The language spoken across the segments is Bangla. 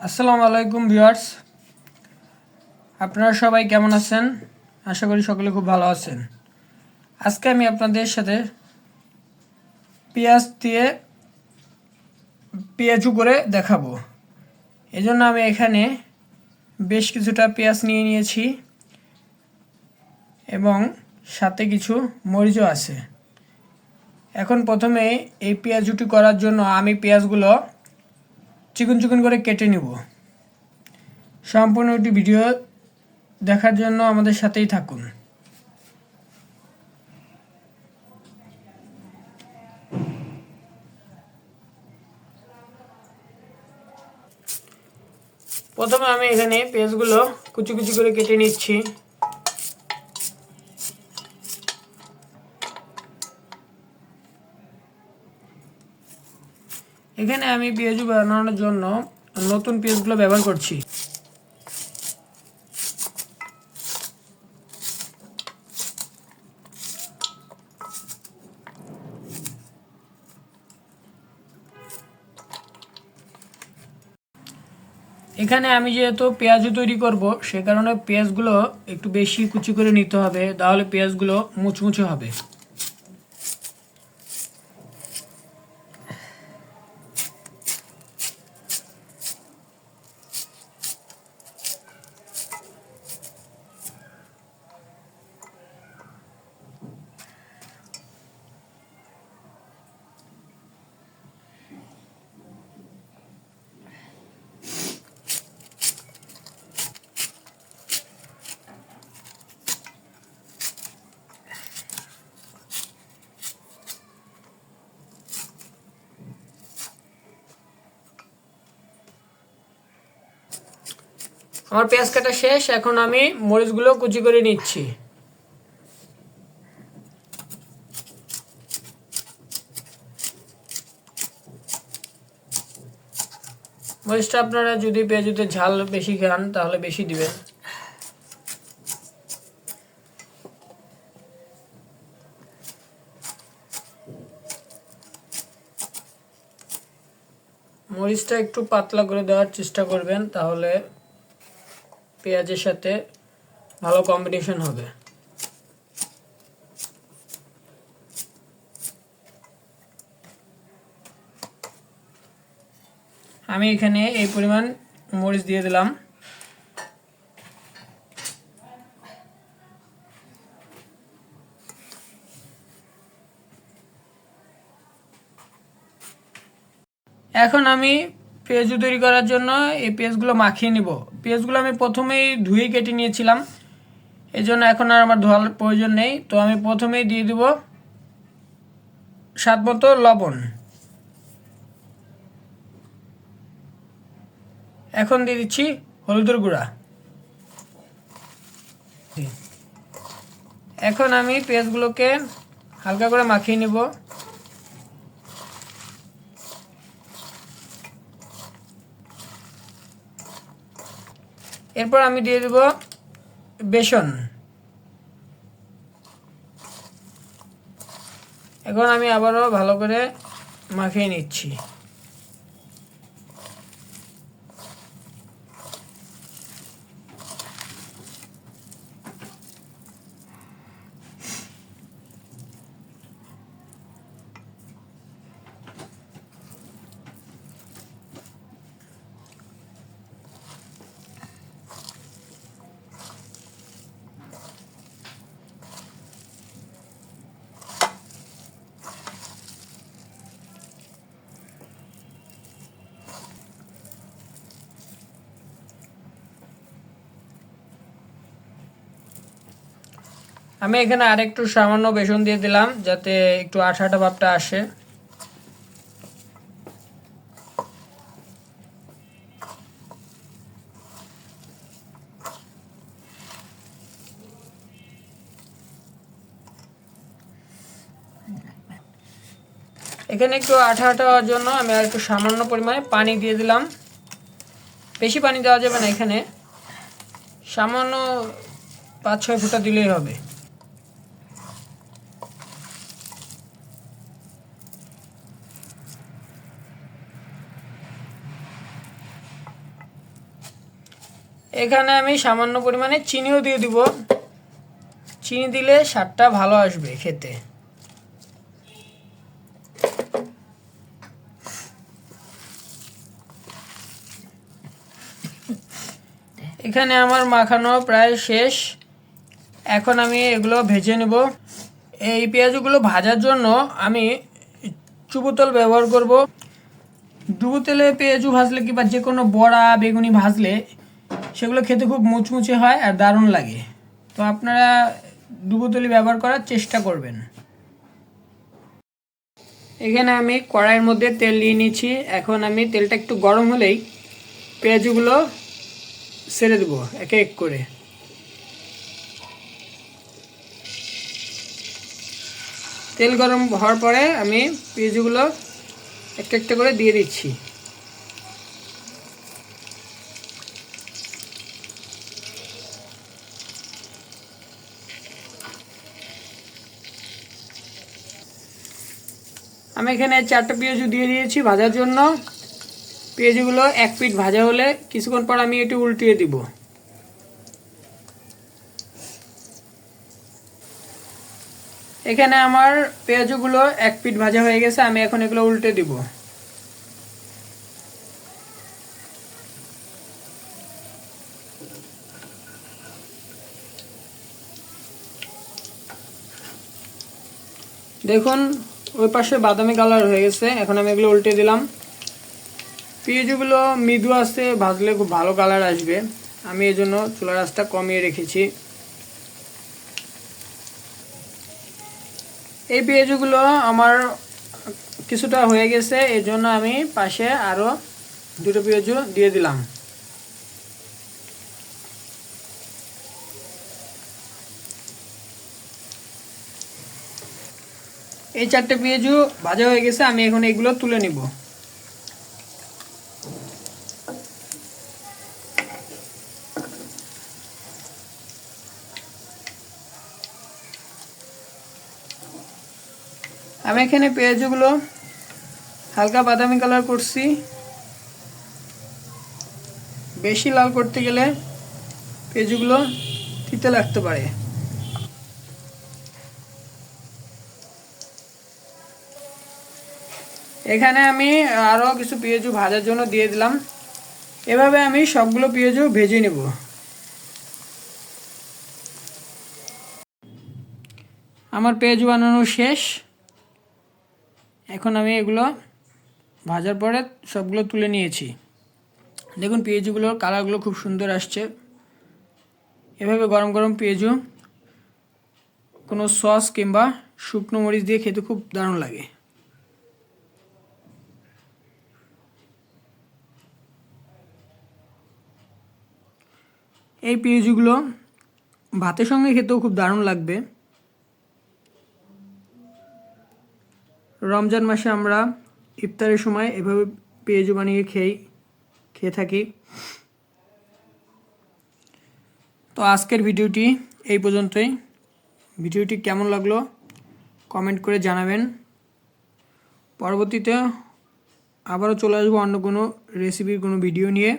আসসালামু আলাইকুম ভিউয়ার্স, আপনারা সবাই কেমন আছেন? আশা করি সকলে খুব ভালো আছেন। আজকে আমি আপনাদের সাথে পেঁয়াজ দিয়ে পেঁয়াজু করে দেখাবো। এজন্য আমি এখানে বেশ কিছুটা পেঁয়াজ নিয়ে নিয়েছি এবং সাথে কিছু মরিচও আছে। এখন প্রথমে এই পেঁয়াজুটি করার জন্য আমি পেঁয়াজগুলো চিকন চিকন করে কেটে নিব। সম্পূর্ণ একটি ভিডিও দেখার জন্য আমাদের সাথেই থাকুন। প্রথমে আমি এখানে পেঁয়াজগুলো কুচি কুচি করে কেটে নিচ্ছি। এখানে আমি পেঁয়াজু বানানোর জন্য নতুন পেঁয়াজগুলো ব্যবহার করছি। এখানে আমি যেহেতু পেঁয়াজু তৈরি করব, সে কারণে পেঁয়াজগুলো একটু বেশি কুচি করে নিতে হবে, তাহলে পেঁয়াজগুলো মুচমুচে হবে। আমার পেঁয়াজ কাটা শেষ। এখন আমি মরিচগুলো কুচি করে নিচ্ছি। মরিচটা আপনারা যদি পেঁয়াজুতে ঝাল বেশি খান তাহলে বেশি দিবেন। মরিচটা একটু পাতলা করে দেওয়ার চেষ্টা করবেন, তাহলে পেঁয়াজের সাথে ভালো কম্বিনেশন হবে। আমি এখানে এই পরিমাণ মরিচ দিয়ে দিলাম। এখন আমি পেঁয়াজু তৈরি করার জন্য এই পেঁয়াজগুলো মাখিয়ে নিব। পেঁয়াজগুলো আমি প্রথমেই ধুয়ে কেটে নিয়েছিলাম, এই জন্য এখন আর আমার ধোয়ার প্রয়োজন নেই। তো আমি প্রথমেই দিয়ে দিব স্বাদ মতো লবণ। এখন দিয়ে দিচ্ছি হলুদের গুঁড়া। এখন আমি পেঁয়াজগুলোকে হালকা করে মাখিয়ে নেব। এরপর আমি দিয়ে দেব বেসন। এখন আমি আবারও ভালো করে মাখিয়ে নিচ্ছি। আমি এখানে আরেকটু সামান্য বেসন দিয়ে দিলাম, যাতে একটু আঠা আঠা ভাবটা আসে। এখানে একটু আঠা আঠা হওয়ার জন্য আমি আর একটু সামান্য পরিমাণে পানি দিয়ে দিলাম। বেশি পানি দেওয়া যাবে না, এখানে সামান্য 5-6 ফোঁটা দিলেই হবে। এখানে আমি সামান্য পরিমাণে চিনিও দিয়ে দিব, চিনি দিলে স্বাদটা ভালো আসবে খেতে। এখানে আমার মাখানো প্রায় শেষ। এখন আমি এগুলো ভেজে নেব। এই পেঁয়াজগুলো ভাজার জন্য আমি চুবো তেল ব্যবহার করব। ডুবো তেলে পেঁয়াজু ভাজলে কিংবা যে কোনো বড়া বেগুনি ভাজলে সেগুলো খেতে খুব মুচমুচে হয় আর দারুণ লাগে। তো আপনারা ডুবো তেলই ব্যবহার করার চেষ্টা করবেন। এখানে আমি কড়াইয়ের মধ্যে তেল নিয়ে নিচ্ছি। এখন আমি তেলটা একটু গরম হলেই পেঁয়াজগুলো ছেড়ে দেবো এক এক করে। তেল গরম হওয়ার পরে আমি পেঁয়াজগুলো একটা একটা করে দিয়ে দিচ্ছি। আমি এখানে 4টা পেঁয়াজ দিয়ে দিয়েছি ভাজার জন্য। পেঁয়াজগুলো এক পিঠ ভাজা হলে কিছুক্ষণ পর আমি এটি উল্টিয়ে দিব। এখানে আমার পেঁয়াজগুলো এক পিঠ ভাজা হয়ে গেছে, আমি এখন এগুলো উল্টে দিব। দেখুন ওই পাশে বাদামি কালার হয়ে গেছে, এখন আমি এগুলো উল্টে দিলাম। পেঁয়াজগুলো মৃদু আছে, ভাজলে খুব ভালো কালার আসবে। আমি এই জন্য চুলার আঁচটা কমিয়ে রেখেছি। এই পেঁয়াজগুলো আমার কিছুটা হয়ে গেছে, এই জন্য আমি পাশে আরও 2টো পেঁয়াজ দিয়ে দিলাম। এই 4টে পেঁয়াজ ভাজা হয়ে গেছে, আমি এখন এগুলো তুলে নিব। আমি এখানে পেঁয়াজগুলো হালকা বাদামি কালার করছি। বেশি লাল করতে গেলে পেঁয়াজগুলো তিতে লাগতে পারে। এখানে আমি আরও কিছু পেঁয়াজ ভাজার জন্য দিয়ে দিলাম। এভাবে আমি সবগুলো পেঁয়াজ ভেজে নেব। আমার পেঁয়াজ বানানো শেষ। এখন আমি এগুলো ভাজার পরে সবগুলো তুলে নিয়েছি। দেখুন পেঁয়াজগুলোর কালারগুলো খুব সুন্দর আসছে। এভাবে গরম গরম পেঁয়াজ কোনো সস কিংবা শুকনো মরিচ দিয়ে খেতে খুব দারুণ লাগে। এই পেঁয়াজগুলো ভাতের সঙ্গে খেতেও খুব দারুণ লাগবে। রমজান মাসে আমরা ইফতারের সময় এভাবে পেঁয়াজু বানিয়ে খেয়ে থাকি। তো আজকের ভিডিওটি এই পর্যন্তই। ভিডিওটি কেমন লাগলো কমেন্ট করে জানাবেন। পরবর্তীতে আবারও চলে আসবো অন্য কোনো রেসিপির কোনো ভিডিও নিয়ে।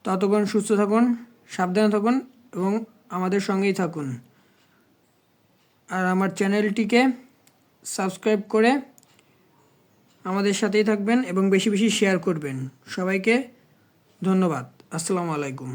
ততক্ষণ সুস্থ থাকুন, সাবধানে থাকুন এবং আমাদের সঙ্গেই থাকুন। আর আমার চ্যানেলটিকে সাবস্ক্রাইব করে আমাদের সাথেই থাকবেন এবং বেশি বেশি শেয়ার করবেন। সবাইকে ধন্যবাদ। আসসালামু আলাইকুম।